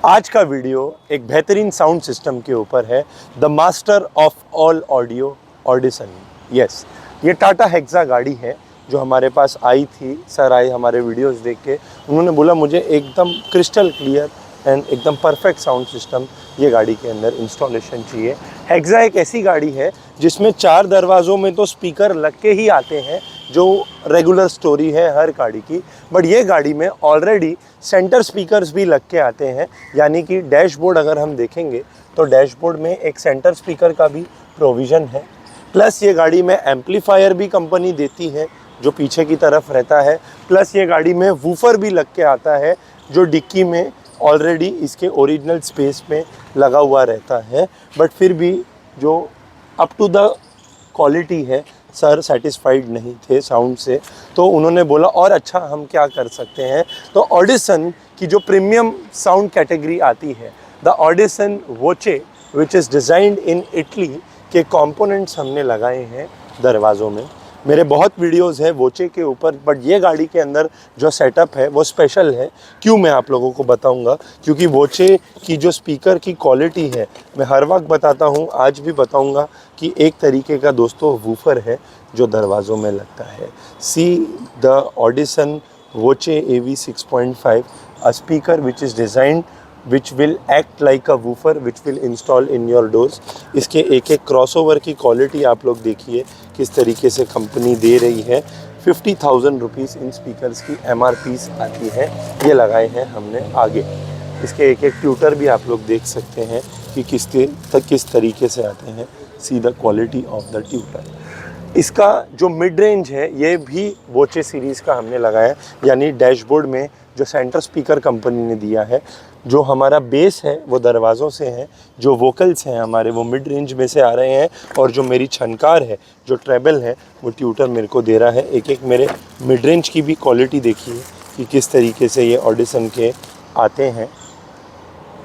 आज का वीडियो एक बेहतरीन साउंड सिस्टम के ऊपर है, the master of all audio, Audison. Yes, ये टाटा हेक्सा गाड़ी है जो हमारे पास आई थी। सर आए हमारे वीडियोस देख के, उन्होंने बोला मुझे एकदम क्रिस्टल क्लियर एंड एकदम परफेक्ट साउंड सिस्टम ये गाड़ी के अंदर इंस्टॉलेशन चाहिए। हेक्सा एक ऐसी गाड़ी है जिसमें 4 दरवाज़ों में तो स्पीकर लग के ही आते हैं, जो रेगुलर स्टोरी है हर गाड़ी की। बट ये गाड़ी में ऑलरेडी सेंटर स्पीकर्स भी लग के आते हैं, यानी कि डैशबोर्ड अगर हम देखेंगे तो डैशबोर्ड में एक सेंटर स्पीकर का भी प्रोविज़न है। प्लस ये गाड़ी में एम्पलीफायर भी कंपनी देती है जो पीछे की तरफ रहता है। प्लस ये गाड़ी में वूफर भी लग के आता है जो डिक्की में ऑलरेडी इसके ओरिजिनल स्पेस में लगा हुआ रहता है। बट फिर भी जो अप टू द क्वालिटी है, सर सेटिस्फाइड नहीं थे साउंड से, तो उन्होंने बोला और अच्छा हम क्या कर सकते हैं। तो ऑडिसन की जो प्रीमियम साउंड कैटेगरी आती है, the Audison Voce which is designed in Italy के कंपोनेंट्स हमने लगाए हैं दरवाज़ों में। मेरे बहुत वीडियोस हैं वोचे के ऊपर, बट ये गाड़ी के अंदर जो सेटअप है वो स्पेशल है। क्यों, मैं आप लोगों को बताऊंगा। क्योंकि वोचे की जो स्पीकर की क्वालिटी है, मैं हर वक्त बताता हूँ, आज भी बताऊंगा कि एक तरीके का दोस्तों वूफर है जो दरवाज़ों में लगता है। See the Audison Voce AV 6.5, a speaker which is designed which will act like a woofer which will install in your doors। इसके एक एक क्रॉसओवर की क्वालिटी आप लोग देखिए किस तरीके से कंपनी दे रही है। 50,000 रुपीज़ इन स्पीकर्स की MRPs आती है। ये लगाए हैं हमने आगे। इसके एक एक ट्यूटर भी आप लोग देख सकते हैं कि किस तरीके से आते हैं। See the quality of the tutor. इसका जो मिड रेंज है ये भी वोचे सीरीज़ का हमने लगाया, यानी डैशबोर्ड में जो सेंटर स्पीकर कंपनी ने दिया है। जो हमारा बेस है वो दरवाज़ों से है, जो वोकल्स हैं हमारे वो मिड रेंज में से आ रहे हैं, और जो मेरी छनकार है, जो ट्रेबल है, वो ट्यूटर मेरे को दे रहा है। एक एक मेरे मिड रेंज की भी क्वालिटी देखिए कि किस तरीके से ये ऑडिसन के आते हैं।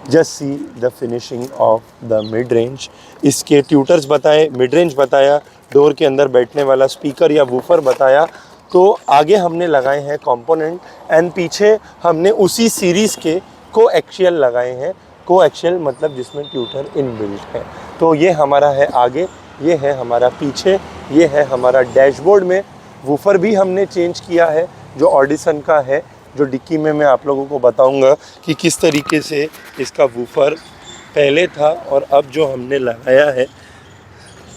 Just see the finishing of the mid range. इसके ट्यूटर्स बताए, मिड रेंज बताया, डोर के अंदर बैठने वाला स्पीकर या वूफर बताया। तो आगे हमने लगाए हैं कंपोनेंट, एंड पीछे हमने उसी सीरीज़ के कोएक्सियल लगाए हैं। कोएक्सियल मतलब जिसमें ट्यूटर इनबिल्ट है। तो ये हमारा है आगे, ये है हमारा पीछे, ये है हमारा डैशबोर्ड में। वूफर भी हमने चेंज किया है जो ऑडिसन का है, जो डिक्की में मैं आप लोगों को बताऊंगा कि किस तरीके से इसका वूफर पहले था और अब जो हमने लगाया है।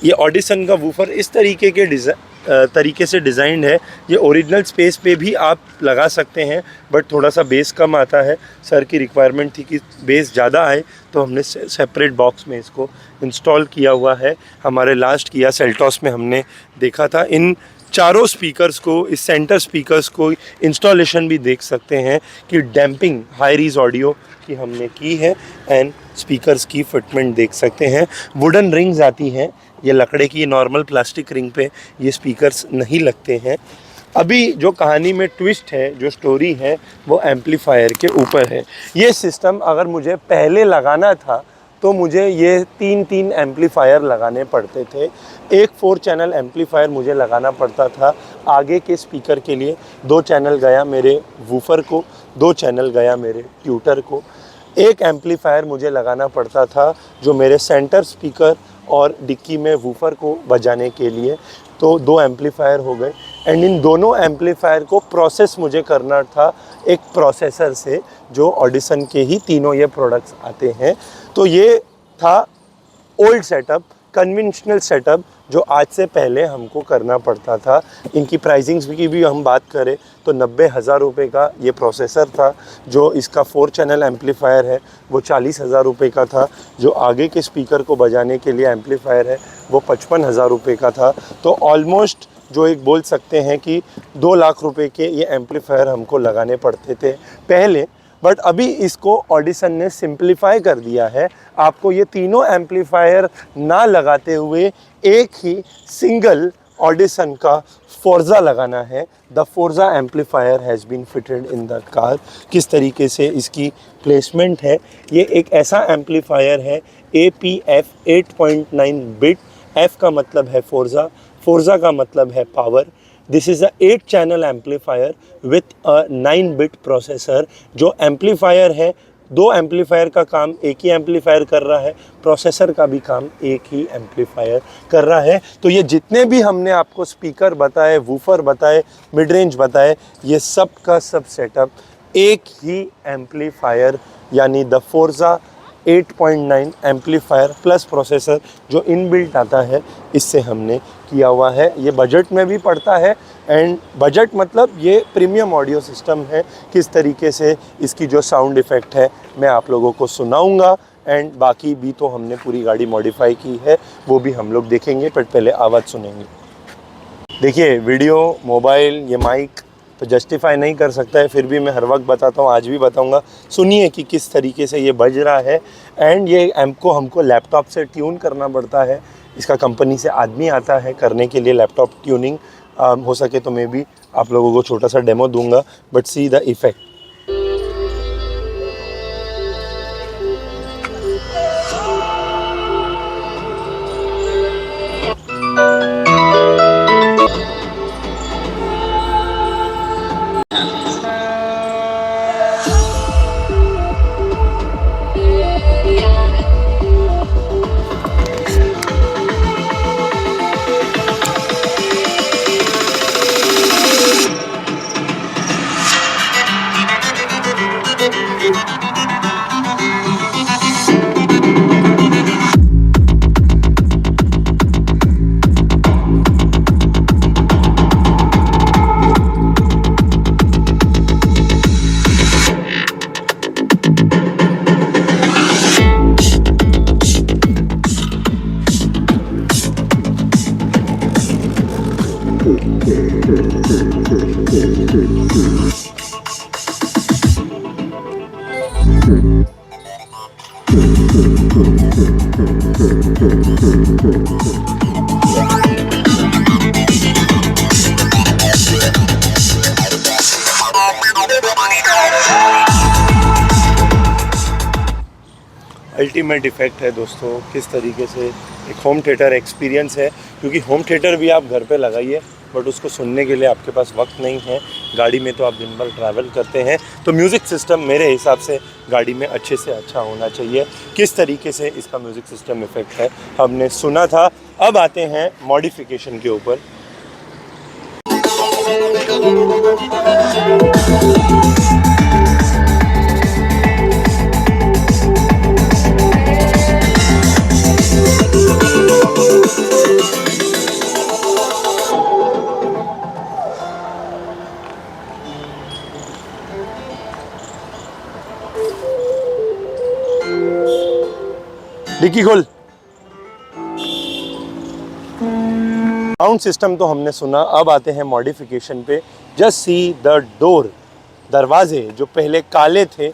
ये ऑडिसन का वूफर इस तरीके से डिज़ाइंड है। ये ओरिजिनल स्पेस पे भी आप लगा सकते हैं, बट थोड़ा सा बेस कम आता है। सर की रिक्वायरमेंट थी कि बेस ज़्यादा आए, तो हमने सेपरेट बॉक्स में इसको इंस्टॉल किया हुआ है। हमारे लास्ट किया सेल्टॉस में हमने देखा था। इन चारों स्पीकर्स को, इस सेंटर स्पीकर्स को इंस्टॉलेशन भी देख सकते हैं कि डैम्पिंग हाई रीज ऑडियो की हमने की है, एंड स्पीकर्स की फिटमेंट देख सकते हैं। वुडन रिंग्स आती हैं, ये लकड़े की नॉर्मल प्लास्टिक रिंग पे ये स्पीकर्स नहीं लगते हैं। अभी जो कहानी में ट्विस्ट है, जो स्टोरी है, वो एम्पलीफायर के ऊपर है। ये सिस्टम अगर मुझे पहले लगाना था तो मुझे ये 3 एम्पलीफायर लगाने पड़ते थे। एक 4 चैनल एम्पलीफायर मुझे लगाना पड़ता था आगे के स्पीकर के लिए। 2 चैनल गया मेरे वूफर को, 2 चैनल गया मेरे ट्यूटर को। एक एम्पलीफायर मुझे लगाना पड़ता था जो मेरे सेंटर स्पीकर और डिक्की में वूफर को बजाने के लिए। तो 2 एम्पलीफायर हो गए, एंड इन दोनों एम्पलीफायर को प्रोसेस मुझे करना था एक प्रोसेसर से, जो ऑडिसन के ही तीनों ये प्रोडक्ट्स आते हैं। तो ये था ओल्ड सेटअप, कन्वेंशनल सेटअप, जो आज से पहले हमको करना पड़ता था। इनकी प्राइसिंग्स की भी हम बात करें तो 90,000 रुपये का ये प्रोसेसर था। जो इसका 4 चैनल एम्पलीफायर है वो 40,000 रुपये का था। जो आगे के स्पीकर को बजाने के लिए एम्पलीफायर है वो 55,000 रुपये का था। तो ऑलमोस्ट जो एक बोल सकते हैं कि 2 लाख रुपए के ये एम्पलीफायर हमको लगाने पड़ते थे पहले। बट अभी इसको ऑडिसन ने सिंप्लीफाई कर दिया है। आपको ये तीनों एम्पलीफायर ना लगाते हुए एक ही सिंगल ऑडिसन का फोर्जा लगाना है। The Forza amplifier has been fitted in the car. किस तरीके से इसकी प्लेसमेंट है, ये एक ऐसा एम्पलीफायर है APF 8.9 बिट। F का मतलब है फोर्जा, फोर्जा का मतलब है power. This is a 8 channel amplifier with a 9 bit processor. जो एम्पलीफायर है 2 एम्पलीफायर का काम एक ही एम्पलीफायर कर रहा है, प्रोसेसर का भी काम एक ही एम्पलीफायर कर रहा है। तो ये जितने भी हमने आपको स्पीकर बताए, वूफर बताए, मिड रेंज बताए, ये सब का सब सेटअप एक ही एम्पलीफायर यानी the Forza 8.9 amplifier plus processor जो इनबिल्ट आता है, इससे हमने किया हुआ है। ये बजट में भी पड़ता है एंड बजट मतलब ये प्रीमियम ऑडियो सिस्टम है। किस तरीके से इसकी जो साउंड इफ़ेक्ट है मैं आप लोगों को सुनाऊंगा एंड बाकी भी तो हमने पूरी गाड़ी मॉडिफाई की है, वो भी हम लोग देखेंगे, पर पहले आवाज़ सुनेंगे। देखिए, वीडियो, मोबाइल, ये माइक तो जस्टिफाई नहीं कर सकता है, फिर भी मैं हर वक्त बताता हूँ, आज भी बताऊँगा। सुनिए कि किस तरीके से ये बज रहा है एंड ये एम्प को हमको लैपटॉप से ट्यून करना पड़ता है। इसका कंपनी से आदमी आता है करने के लिए लैपटॉप ट्यूनिंग। हो सके तो मैं भी आप लोगों को छोटा सा डेमो दूंगा, but see the effect. Ultimate effect है दोस्तों। किस तरीके से एक होम थिएटर एक्सपीरियंस है, क्योंकि होम थिएटर भी आप घर पे लगाइए बट उसको सुनने के लिए आपके पास वक्त नहीं है। गाड़ी में तो आप दिन भर ट्रैवल करते हैं, तो म्यूज़िक सिस्टम मेरे हिसाब से गाड़ी में अच्छे से अच्छा होना चाहिए। किस तरीके से इसका म्यूज़िक सिस्टम इफ़ेक्ट है हमने सुना था। अब आते हैं मॉडिफिकेशन के ऊपर। डिक्की खोल। साउंड सिस्टम तो हमने सुना, अब आते हैं मॉडिफिकेशन पे। जस्ट सी द डोर, दरवाजे जो पहले काले थे,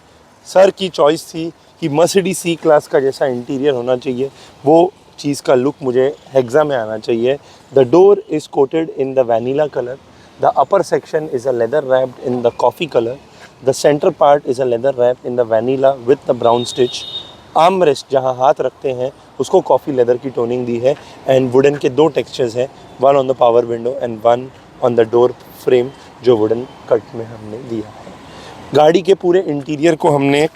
सर की चॉइस थी कि मर्सिडीज सी क्लास का जैसा इंटीरियर होना चाहिए, वो चीज़ का लुक मुझे हेक्सा में आना चाहिए। The door is quoted in the vanilla colour, the upper section is a leather wrapped in the coffee colour, the centre part is a leather wrapped in the vanilla with the brown stitch. Arm rest जहाँ हाथ रखते हैं उसको coffee leather की toning दी है and wooden के 2 textures हैं, one on the power window and one on the door frame जो वुडन कट में हमने दिया है। गाड़ी के पूरे इंटीरियर को हमने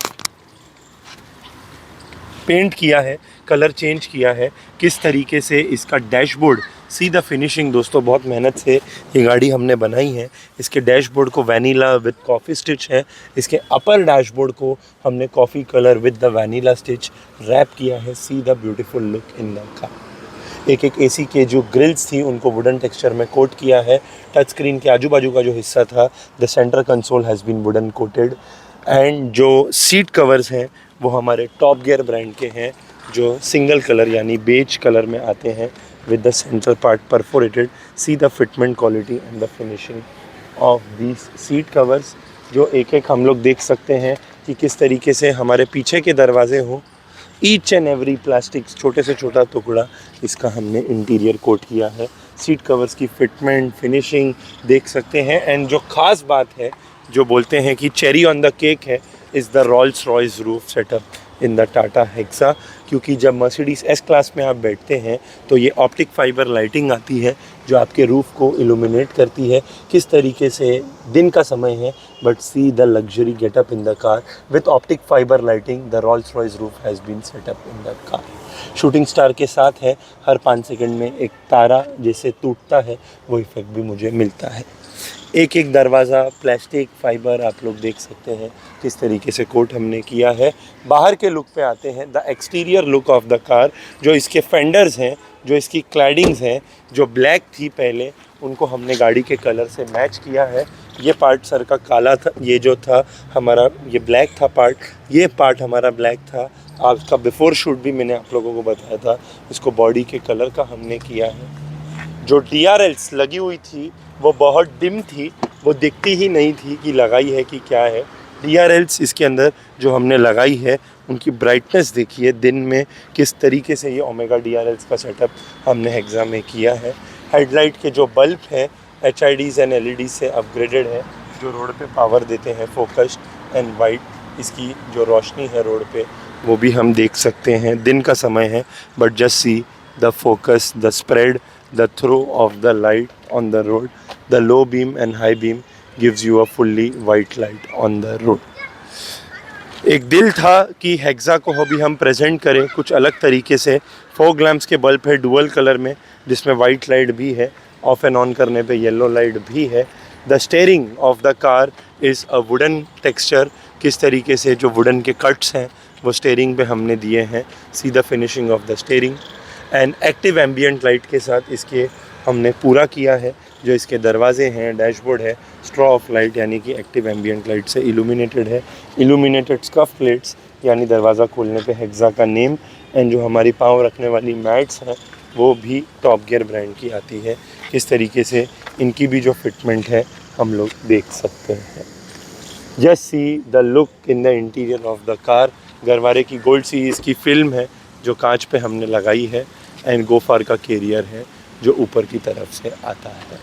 पेंट किया है, कलर चेंज किया है। किस तरीके से इसका डैशबोर्ड, सी द फिनिशिंग दोस्तों, बहुत मेहनत से ये गाड़ी हमने बनाई है। इसके डैशबोर्ड को वैनिला विद कॉफ़ी स्टिच है, इसके अपर डैशबोर्ड को हमने coffee colour with the vanilla stitch wrap किया है। See the beautiful look in the car. एक एसी के जो ग्रिल्स थी उनको वुडन टेक्सचर में कोट किया है। टच स्क्रीन के आजू बाजू का जो हिस्सा था, the centre console has been wooden coated and जो सीट कवर्स हैं वो हमारे टॉप गियर ब्रांड के हैं, जो सिंगल कलर यानी बेज कलर में आते हैं with the central part perforated. See the fitment quality and the finishing of these seat covers, जो एक एक हम लोग देख सकते हैं कि किस तरीके से हमारे पीछे के दरवाजे हों। ईच एंड एवरी प्लास्टिक, छोटे से छोटा टुकड़ा इसका हमने इंटीरियर कोट किया है। सीट कवर्स की फिटमेंट, फिनिशिंग देख सकते हैं एंड जो ख़ास बात है, जो बोलते हैं कि चेरी ऑन द केक है, is the Rolls Royce roof setup in the Tata hexa. क्योंकि जब मर्सिडीज़ एस क्लास में आप बैठते हैं तो ये ऑप्टिक फाइबर लाइटिंग आती है, जो आपके रूफ़ को इल्यूमिनेट करती है। किस तरीके से दिन का समय है, but see the luxury getup in the car with optic fibre lighting. The Rolls Royce roof has been set up in the car. Shooting star के साथ है, हर 5 सेकंड में एक तारा जैसे टूटता है, वो इफेक्ट भी मुझे मिलता है। एक एक दरवाज़ा प्लास्टिक फाइबर आप लोग देख सकते हैं किस तरीके से कोट हमने किया है। बाहर के लुक पे आते हैं, the exterior look of the car. जो इसके फेंडर्स हैं, जो इसकी क्लैडिंग्स हैं, जो ब्लैक थी पहले, उनको हमने गाड़ी के कलर से मैच किया है। ये पार्ट सर का काला था, ये जो था हमारा ये ब्लैक था पार्ट, ये पार्ट हमारा ब्लैक था। आपका बिफोर शूट भी मैंने आप लोगों को बताया था, इसको बॉडी के कलर का हमने किया है। जो DRLs लगी हुई थी वो बहुत डिम थी, वो दिखती ही नहीं थी कि लगाई है कि क्या है। DRLs इसके अंदर जो हमने लगाई है, उनकी ब्राइटनेस देखिए दिन में किस तरीके से ये ओमेगा DRLs का सेटअप हमने हेक्सा में किया है। हेडलाइट के जो बल्ब हैं HIDs एंड LEDs से अपग्रेडेड है, जो रोड पे पावर देते हैं, फोकस्ड एंड वाइट। इसकी जो रोशनी है रोड पे वो भी हम देख सकते हैं। दिन का समय है, but just see the focus, the spread, the throw of the light on the road, the low beam and high beam gives you a fully white light on the road. एक दिल था कि हेक्सा को अभी हम present करें कुछ अलग तरीके से। फॉग लैम्प्स के बल्ब है डुअल कलर में, जिसमें वाइट लाइट भी है, ऑफ एंड ऑन करने पे येलो लाइट भी है। The steering of the car is a wooden texture. किस तरीके से जो वुडन के कट्स हैं वो स्टेयरिंग पे हमने दिए हैं। See the finishing of the steering and active ambient light के साथ इसके हमने पूरा किया है। जो इसके दरवाजे हैं, डैशबोर्ड है, स्ट्रॉ ऑफ लाइट यानी कि एक्टिव एम्बियंट लाइट से इल्यूमिनेटेड है। इल्यूमिनेटेड स्कफ प्लेट्स यानी दरवाज़ा खोलने पे हेक्सा का नेम, एंड जो हमारी पाँव रखने वाली मैट्स हैं वो भी टॉप गियर ब्रांड की आती है। किस तरीके से इनकी भी जो फिटमेंट है हम लोग देख सकते हैं। Just see the look in the interior of the car. Garware की गोल्ड सी इसकी फिल्म है जो कांच पे हमने लगाई है, एंड गोफार का कैरियर है जो ऊपर की तरफ से आता है।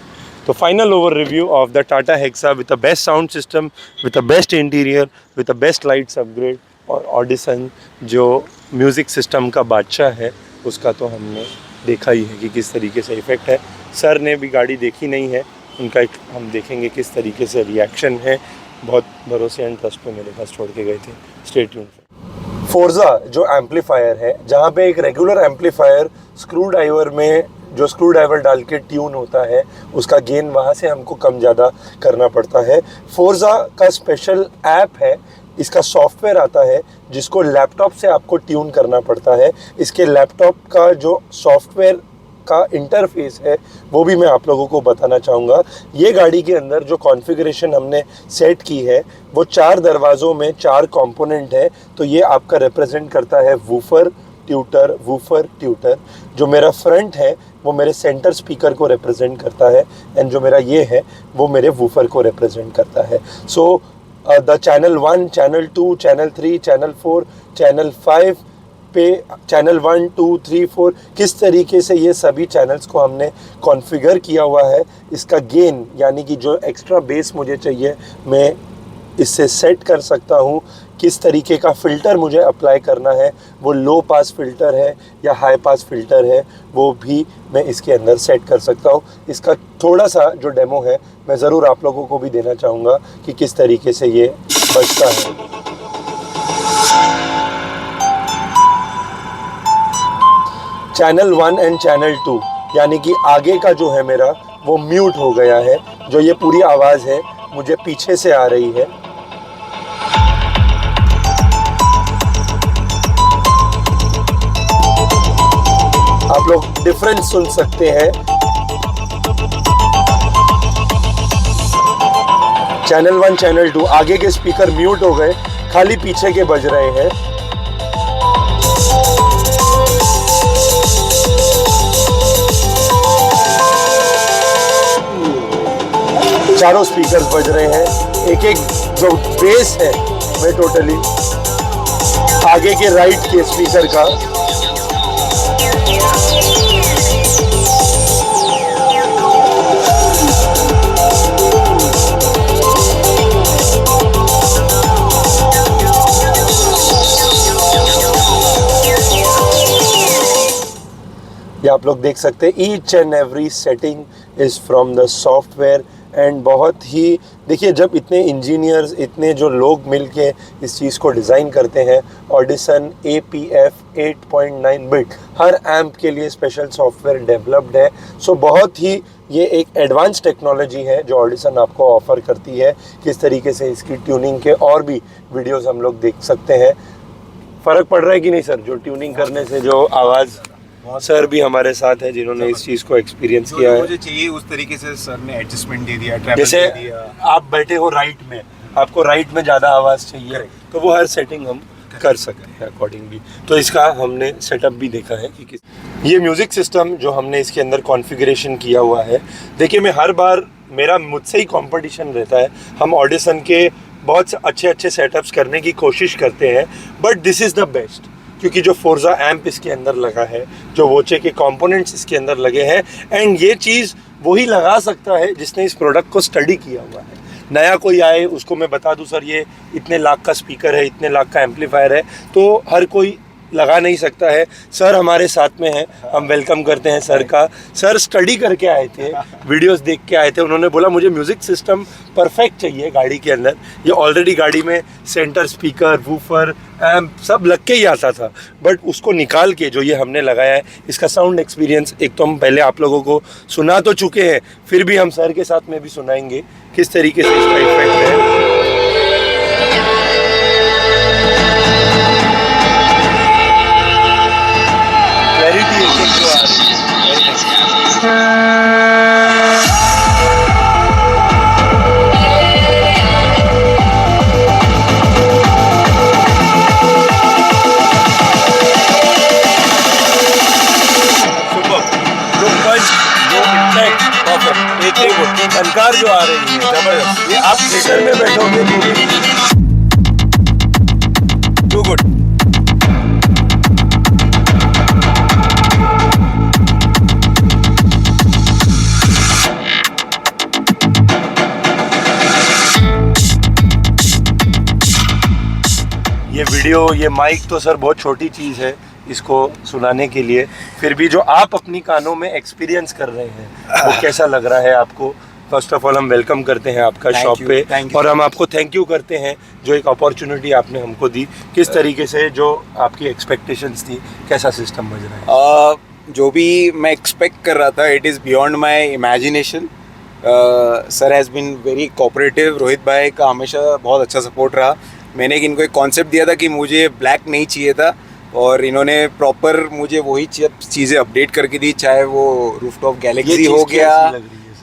तो final over review of the Tata hexa with the best sound system, with the best interior, with the best lights upgrade, और ऑडिसन जो म्यूज़िक सिस्टम का बादशाह है, उसका तो हमने देखा ही है कि किस तरीके से इफ़ेक्ट है। सर ने भी गाड़ी देखी नहीं है, उनका हम देखेंगे किस तरीके से रिएक्शन है। बहुत भरोसे एंड ट्रस्ट पे मेरे पास छोड़ के गए थे। Stay tuned. फोर्जा जो एम्पलीफायर है, जहाँ पे एक रेगुलर एम्पलीफायर स्क्रू ड्राइवर में जो स्क्रू ड्राइवर डाल के ट्यून होता है, उसका गेन वहाँ से हमको कम ज़्यादा करना पड़ता है। फोर्जा का स्पेशल ऐप है, इसका सॉफ्टवेयर आता है जिसको लैपटॉप से आपको ट्यून करना पड़ता है। इसके लैपटॉप का जो सॉफ्टवेयर का इंटरफेस है वो भी मैं आप लोगों को बताना चाहूँगा। ये गाड़ी के अंदर जो कॉन्फ़िगरेशन हमने सेट की है वो 4 दरवाज़ों में 4 कंपोनेंट है। तो ये आपका रिप्रेजेंट करता है वूफर ट्यूटर। जो मेरा फ्रंट है वो मेरे सेंटर स्पीकर को रिप्रेजेंट करता है, एंड जो मेरा ये है वो मेरे वूफर को रिप्रेजेंट करता है। So the channel 1, channel 2, channel 3, channel 4, channel 5 पे चैनल 1, 2, 3, 4 किस तरीके से ये सभी चैनल्स को हमने कॉन्फ़िगर किया हुआ है। इसका गेन यानी कि जो एक्स्ट्रा बेस मुझे चाहिए मैं इससे सेट कर सकता हूँ। किस तरीके का फ़िल्टर मुझे अप्लाई करना है, वो लो पास फ़िल्टर है या हाई पास फ़िल्टर है, वो भी मैं इसके अंदर सेट कर सकता हूँ। इसका थोड़ा सा जो डेमो है मैं ज़रूर आप लोगों को भी देना चाहूँगा कि किस तरीके से ये बजता है। चैनल 1 एंड चैनल 2 यानी कि आगे का जो है मेरा वो म्यूट हो गया है। जो ये पूरी आवाज़ है मुझे पीछे से आ रही है। आप लोग डिफरेंस सुन सकते हैं। चैनल 1, चैनल 2 आगे के स्पीकर म्यूट हो गए, खाली पीछे के बज रहे हैं। चारों स्पीकर्स बज रहे हैं। एक एक जो बेस है मैं टोटली आगे के राइट के स्पीकर का ये आप लोग देख सकते हैं, each and every setting is from the software. And बहुत ही देखिए, जब इतने इंजीनियर्स, इतने जो लोग मिलके इस चीज़ को डिज़ाइन करते हैं, ऑडिसन APF 8.9 बिट हर एम्प के लिए स्पेशल सॉफ्टवेयर डेवलप्ड है। सो बहुत ही ये एक एडवांस टेक्नोलॉजी है जो ऑडिसन आपको ऑफ़र करती है। किस तरीके से इसकी ट्यूनिंग के और भी वीडियोस हम लोग देख सकते हैं। फ़र्क पड़ रहा है कि नहीं सर, जो ट्यूनिंग करने से जो आवाज़, सर भी हमारे साथ है जिन्होंने इस चीज़ को एक्सपीरियंस किया है। मुझे चाहिए उस तरीके से सर ने एडजस्टमेंट दे दिया, ट्रैवल जैसे दे दिया। आप बैठे हो राइट में, आपको राइट में ज़्यादा आवाज़ चाहिए तो वो हर सेटिंग हम कर सकते हैं अकॉर्डिंगली। तो इसका हमने सेटअप भी देखा है कि किस, ये म्यूज़िक सिस्टम जो हमने इसके अंदर कॉन्फ़िगरेशन किया हुआ है। देखिए, मैं हर बार मेरा मुझसे ही कंपटीशन रहता है, हम ऑडिसन के बहुत अच्छे सेटअप्स करने की कोशिश करते हैं, but this is the best, क्योंकि जो फोर्जा एम्प इसके अंदर लगा है, जो वोचे के कंपोनेंट्स इसके अंदर लगे हैं, एंड ये चीज़ वही लगा सकता है जिसने इस प्रोडक्ट को स्टडी किया हुआ है। नया कोई आए उसको मैं बता दूं सर ये इतने लाख का स्पीकर है, इतने लाख का एम्पलीफायर है, तो हर कोई लगा नहीं सकता है। सर हमारे साथ में हैं, हम वेलकम करते हैं सर का। सर स्टडी करके आए थे, वीडियोस देख के आए थे, उन्होंने बोला मुझे म्यूज़िक सिस्टम परफेक्ट चाहिए गाड़ी के अंदर। ये ऑलरेडी गाड़ी में सेंटर स्पीकर, वूफर, एम्प सब लग के ही आता था, बट उसको निकाल के जो ये हमने लगाया है, इसका साउंड एक्सपीरियंस एक तो हम पहले आप लोगों को सुना तो चुके हैं, फिर भी हम सर के साथ में भी सुनाएंगे किस तरीके से इसका इफेक्ट है। क्लैरिटी जो आ रही है, झनकार जो आ रही है जबरदस्त। ये आप थिएटर में बैठोगे टू गुड। ये वीडियो, ये माइक तो सर बहुत छोटी चीज़ है इसको सुनाने के लिए, फिर भी जो आप अपनी कानों में एक्सपीरियंस कर रहे हैं वो कैसा लग रहा है आपको। फर्स्ट ऑफ ऑल हम वेलकम करते हैं आपका शॉप पे, और हम आपको थैंक यू करते हैं जो एक अपॉर्चुनिटी आपने हमको दी। किस तरीके से जो आपकी एक्सपेक्टेशंस थी, कैसा सिस्टम बज रहा है? जो भी मैं एक्सपेक्ट कर रहा था, it is beyond my imagination. Sir has been very cooperative. Rohit भाई का हमेशा बहुत अच्छा सपोर्ट रहा। मैंने इनको एक कॉन्सेप्ट दिया था कि मुझे ब्लैक नहीं चाहिए था, और इन्होंने प्रॉपर मुझे वही चीज़ें अपडेट करके दी, चाहे वो रूफटॉप गैलेक्सी हो गया,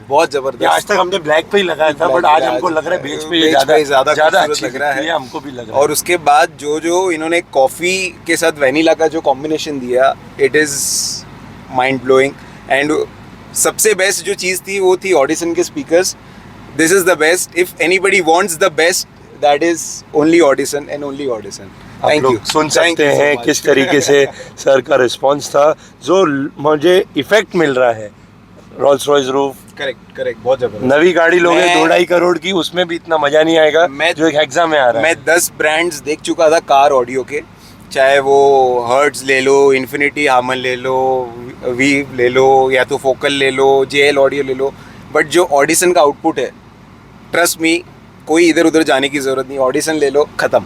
बहुत ज़बरदस्त। आज तक हमने ब्लैक पे ही लगाया था, बट आज हमको लग रहा है बेज पे ज़्यादा अच्छा लग रहा है, हमको भी लग रहा है। और उसके बाद जो इन्होंने कॉफ़ी के साथ वेनिला का जो कॉम्बिनेशन दिया, it is mind blowing. And सबसे बेस्ट जो चीज़ थी वो थी ऑडिसन के speakers. This is the best. If anybody wants the best, that is only Audison and only Audison. आप लोग सुन सकते हैं किस तरीके से सर का रिस्पांस था। जो मुझे इफेक्ट मिल रहा है रोल्स रॉयस रूफ, करेक्ट बहुत जबरदस्त। नवी गाड़ी लोगे 2.5 करोड़ की, उसमें भी इतना मजा नहीं आएगा जो एक हेक्सा में आ रहा है। मैं 10 ब्रांड्स देख चुका था कार ऑडियो के, चाहे वो हर्ट्ज ले लो, इन्फिनिटी हार्मन ले लो, वीव ले लो, या तो फोकल ले लो, JL ऑडियो ले लो, बट जो ऑडिसन का आउटपुट है, ट्रस्ट मी, कोई इधर उधर जाने की जरूरत नहीं, ऑडिसन ले लो, खत्म।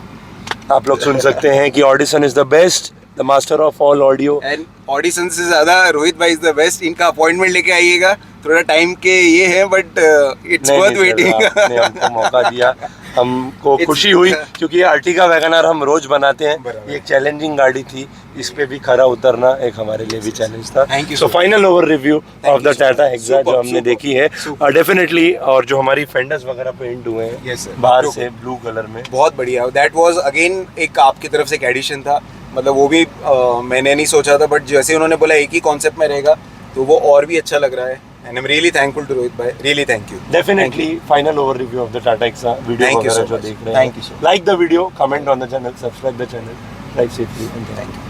आप लोग सुन सकते हैं कि Audison is the best, the master of all audio. And Audison से ज़्यादा रोहित भाई इज द बेस्ट। इनका अपॉइंटमेंट लेके आइएगा, थोड़ा टाइम के ये है, बट इट्स वर्थ वेटिंग। आपने हमको मौका दिया, हमको खुशी हुई, क्योंकि ये अर्टिगा वैगनआर हम रोज बनाते हैं। ये एक चैलेंजिंग गाड़ी थी, इस पे भी खरा उतरना एक हमारे लिए भी चैलेंज था। So final over review of the Tata hexa जो हमने देखी है, डेफिनेटली, और जो हमारी फेंडर्स वगैरह पेंट हुए हैं बाहर से ब्लू कलर में, बहुत बढ़िया। दैट वाज अगेन एक आपकी तरफ से एक एडिशन था, मतलब वो भी मैंने नहीं सोचा था, बट जैसे उन्होंने बोला एक ही कॉन्सेप्ट में रहेगा, तो वो और भी अच्छा लग रहा है। And I'm really thankful to Rohit bhai. Really thank you. Definitely, final overview of the Tata Hexa video. Thank you so much. Thank you so much. Like the video, comment on the channel, subscribe the channel. Drive safely and thank you.